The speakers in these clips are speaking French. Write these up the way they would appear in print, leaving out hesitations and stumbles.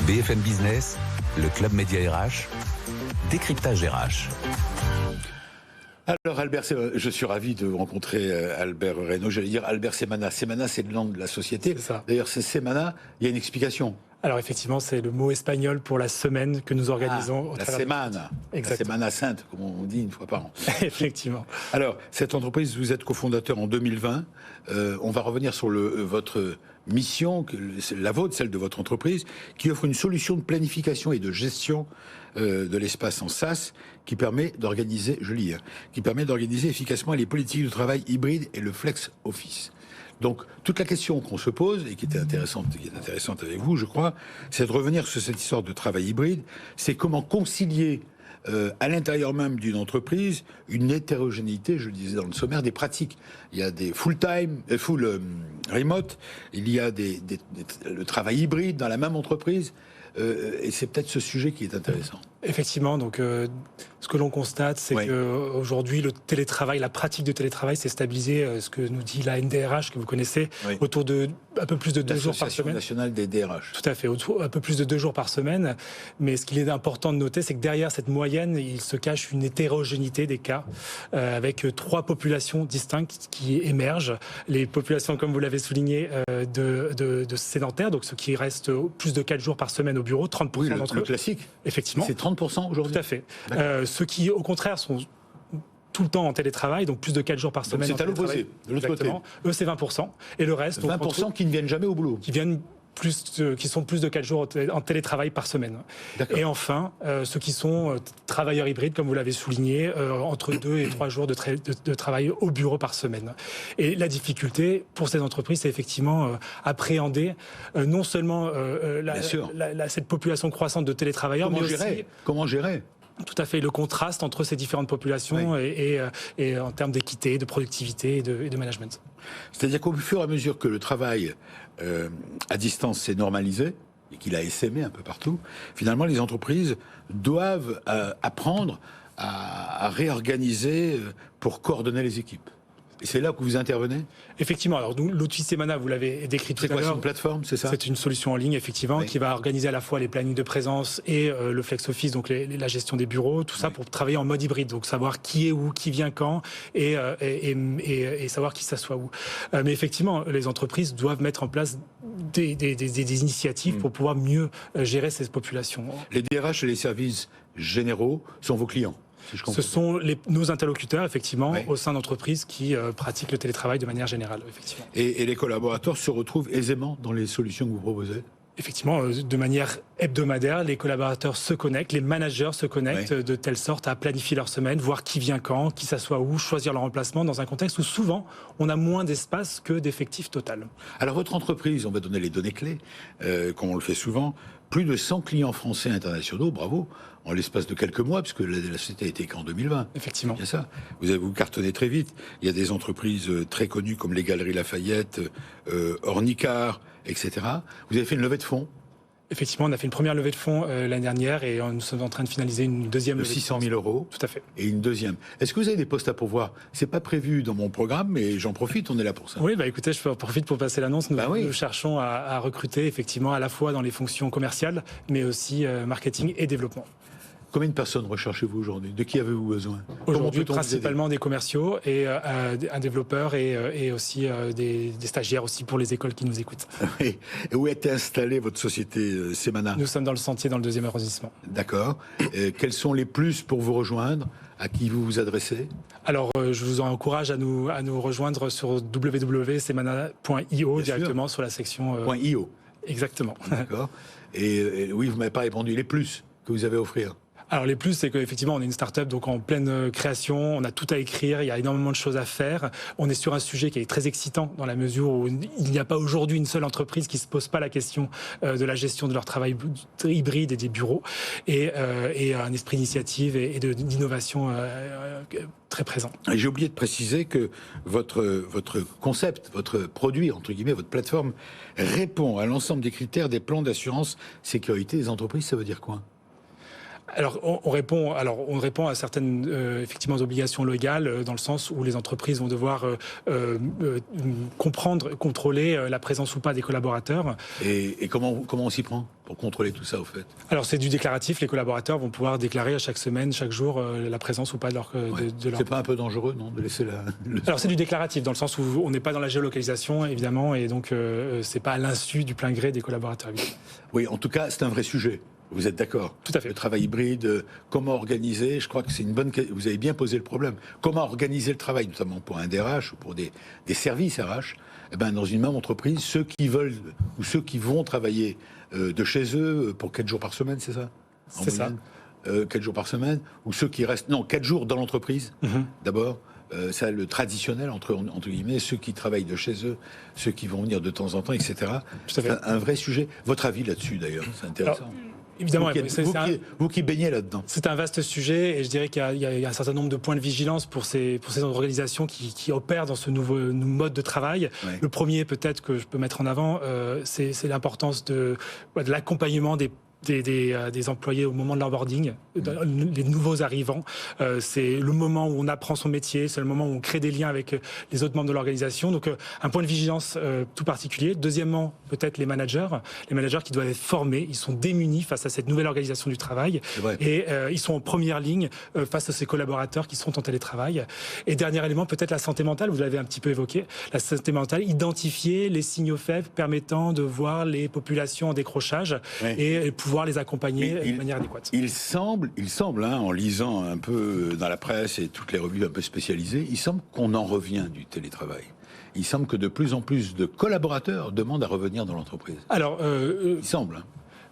BFM Business, le Club Média RH, décryptage RH. Alors Albert, je suis ravi de rencontrer Albert Reynaud. J'allais dire Albert Semana. Semana, c'est le nom de la société. C'est ça. D'ailleurs, c'est Semana, il y a une explication. Alors effectivement, c'est le mot espagnol pour la semaine que nous organisons. La Semana. La Semana Sainte, comme on dit une fois par an. Effectivement. Alors, cette entreprise, vous êtes cofondateur en 2020. On va revenir sur votre mission, la vôtre, celle de votre entreprise, qui offre une solution de planification et de gestion de l'espace en SaaS qui permet d'organiser, qui permet d'organiser efficacement les politiques de travail hybride et le flex office. Donc, toute la question qu'on se pose, et qui est intéressante avec vous, je crois, c'est de revenir sur cette histoire de travail hybride. C'est comment concilier à l'intérieur même d'une entreprise une hétérogénéité, je le disais dans le sommaire, des pratiques. Il y a des full remote, il y a le travail hybride dans la même entreprise, et c'est peut-être ce sujet qui est intéressant. Effectivement, donc ce que l'on constate, c'est qu'aujourd'hui, le télétravail, la pratique de télétravail s'est stabilisée, ce que nous dit la NDRH, que vous connaissez, autour de un peu plus de 2 jours par semaine. L'Association nationale des DRH. Tout à fait, un peu plus de 2 jours par semaine. Mais ce qu'il est important de noter, c'est que derrière cette moyenne, il se cache une hétérogénéité des cas, avec 3 populations distinctes qui émergent. Les populations, comme vous l'avez souligné, de sédentaires, donc ceux qui restent plus de 4 jours par semaine au bureau, 30% d'entre eux. Le classique. Effectivement. C'est 30% aujourd'hui. Tout à fait. Ceux qui, au contraire, sont tout le temps en télétravail, donc plus de 4 jours par semaine. Donc c'est à l'opposé, de l'autre côté. Eux, c'est 20%. Et le reste... 20% qui ne viennent jamais au boulot. Qui sont plus de 4 jours en télétravail par semaine. Et enfin, ceux qui sont travailleurs hybrides, comme vous l'avez souligné, entre 2 et 3 jours de travail au bureau par semaine. Et la difficulté pour ces entreprises, c'est effectivement appréhender non seulement cette population croissante de télétravailleurs, mais aussi... Comment gérer tout à fait, le contraste entre ces différentes populations et en termes d'équité, de productivité et de management. C'est-à-dire qu'au fur et à mesure que le travail à distance s'est normalisé, et qu'il a essaimé un peu partout, finalement les entreprises doivent apprendre à réorganiser pour coordonner les équipes. Et c'est là que vous intervenez ? Effectivement. Alors, l'outil Semana, vous l'avez décrit tout à l'heure. C'est une plateforme, c'est ça ? C'est une solution en ligne, effectivement, qui va organiser à la fois les plannings de présence et le flex office, donc la gestion des bureaux, tout ça pour travailler en mode hybride, donc savoir qui est où, qui vient quand, et savoir qui s'assoit où. Mais effectivement, les entreprises doivent mettre en place des initiatives pour pouvoir mieux gérer ces populations. Les DRH et les services généraux sont vos clients ? Ce sont nos interlocuteurs, effectivement, au sein d'entreprises qui pratiquent le télétravail de manière générale, effectivement. Et les collaborateurs se retrouvent aisément dans les solutions que vous proposez ? Effectivement, de manière hebdomadaire, les collaborateurs se connectent, les managers se connectent de telle sorte à planifier leur semaine, voir qui vient quand, qui s'assoit où, choisir leur emplacement dans un contexte où souvent on a moins d'espace que d'effectifs total. Alors votre entreprise, on va donner les données clés, comme on le fait souvent, plus de 100 clients français et internationaux, bravo, en l'espace de quelques mois, puisque la société a été qu'en 2020. Effectivement. Il y a ça. Vous cartonnez très vite. Il y a des entreprises très connues comme les Galeries Lafayette, Ornicar, etc. Vous avez fait une levée de fonds ? Effectivement, on a fait une première levée de fonds l'année dernière et nous sommes en train de finaliser une deuxième levée de 600 000 euros. Tout à fait. Et une deuxième. Est-ce que vous avez des postes à pourvoir ? C'est pas prévu dans mon programme, mais j'en profite, on est là pour ça. Oui, écoutez, je profite pour passer l'annonce. Nous cherchons à recruter effectivement à la fois dans les fonctions commerciales, mais aussi marketing et développement. Combien de personnes recherchez-vous aujourd'hui ? De qui avez-vous besoin ? Aujourd'hui, principalement des commerciaux et un développeur et aussi des stagiaires aussi pour les écoles qui nous écoutent. Et où est installée votre société Semana ? Nous sommes dans le Sentier, dans le 2e arrondissement. D'accord. Quels sont les plus pour vous rejoindre ? À qui vous vous adressez ? Alors, je vous encourage à nous rejoindre sur www.semana.io directement sur la section... .io. Exactement. D'accord. Et oui, vous ne m'avez pas répondu. Les plus que vous avez à offrir ? Alors les plus, c'est qu'effectivement, on est une start-up donc en pleine création, on a tout à écrire, il y a énormément de choses à faire. On est sur un sujet qui est très excitant dans la mesure où il n'y a pas aujourd'hui une seule entreprise qui se pose pas la question de la gestion de leur travail hybride et des bureaux, et un esprit d'initiative et d'innovation très présent. Et j'ai oublié de préciser que votre concept, votre produit, entre guillemets, votre plateforme, répond à l'ensemble des critères des plans d'assurance sécurité des entreprises. Ça veut dire quoi ? Alors, on répond à certaines effectivement obligations légales dans le sens où les entreprises vont devoir comprendre, contrôler la présence ou pas des collaborateurs. Et comment on s'y prend pour contrôler tout ça, au fait? Alors, c'est du déclaratif. Les collaborateurs vont pouvoir déclarer à chaque semaine, chaque jour, la présence ou pas de leur... C'est pas un peu dangereux, non, de laisser Alors, c'est du déclaratif, dans le sens où on n'est pas dans la géolocalisation, évidemment, et donc c'est pas à l'insu du plein gré des collaborateurs. Évidemment. Oui, en tout cas, c'est un vrai sujet. Vous êtes d'accord? Tout à fait. Le travail hybride, comment organiser? Je crois que c'est une bonne. Vous avez bien posé le problème. Comment organiser le travail, notamment pour un DRH ou pour des services RH? Eh ben, dans une même entreprise, ceux qui veulent ou ceux qui vont travailler de chez eux pour 4 jours par semaine, c'est ça? C'est ça. 4 jours par semaine, ou ceux qui restent. Non, 4 jours dans l'entreprise, d'abord. Ça, le traditionnel, entre guillemets, ceux qui travaillent de chez eux, ceux qui vont venir de temps en temps, etc. C'est un vrai sujet. Votre avis là-dessus, d'ailleurs, c'est intéressant. Alors, évidemment, vous qui baignez là-dedans. C'est un vaste sujet et je dirais qu'il y a un certain nombre de points de vigilance pour ces organisations qui opèrent dans ce nouveau mode de travail. Ouais. Le premier, peut-être, que je peux mettre en avant, c'est l'importance de l'accompagnement des employés au moment de l'onboarding, les nouveaux arrivants. C'est le moment où on apprend son métier, c'est le moment où on crée des liens avec les autres membres de l'organisation. Donc un point de vigilance tout particulier. Deuxièmement, peut-être les managers qui doivent être formés, ils sont démunis face à cette nouvelle organisation du travail et ils sont en première ligne face à ces collaborateurs qui sont en télétravail. Et dernier élément, peut-être la santé mentale, vous l'avez un petit peu évoqué, la santé mentale, identifier les signaux faibles permettant de voir les populations en décrochage et pouvoir les accompagner de manière adéquate. Il semble en lisant un peu dans la presse et toutes les revues un peu spécialisées, il semble qu'on en revient du télétravail. Il semble que de plus en plus de collaborateurs demandent à revenir dans l'entreprise. Alors, il semble.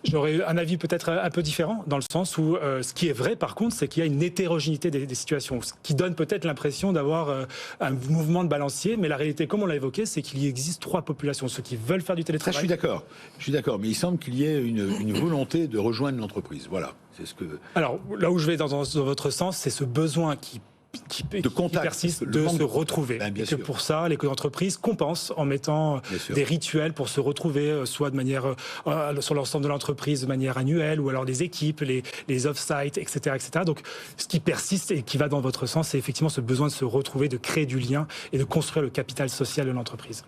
J'aurais un avis peut-être un peu différent, dans le sens où ce qui est vrai, par contre, c'est qu'il y a une hétérogénéité des situations, ce qui donne peut-être l'impression d'avoir un mouvement de balancier, mais la réalité, comme on l'a évoqué, c'est qu'il y existe 3 populations, ceux qui veulent faire du télétravail. Ça, je suis d'accord, mais il semble qu'il y ait une volonté de rejoindre l'entreprise. Voilà, c'est ce que... Alors, là où je vais dans votre sens, c'est ce besoin qui persiste de se retrouver. Et que pour ça, les entreprises compensent en mettant des rituels pour se retrouver, soit de manière sur l'ensemble de l'entreprise de manière annuelle, ou alors des équipes, les off-site, etc., etc. Donc, ce qui persiste et qui va dans votre sens, c'est effectivement ce besoin de se retrouver, de créer du lien et de construire le capital social de l'entreprise.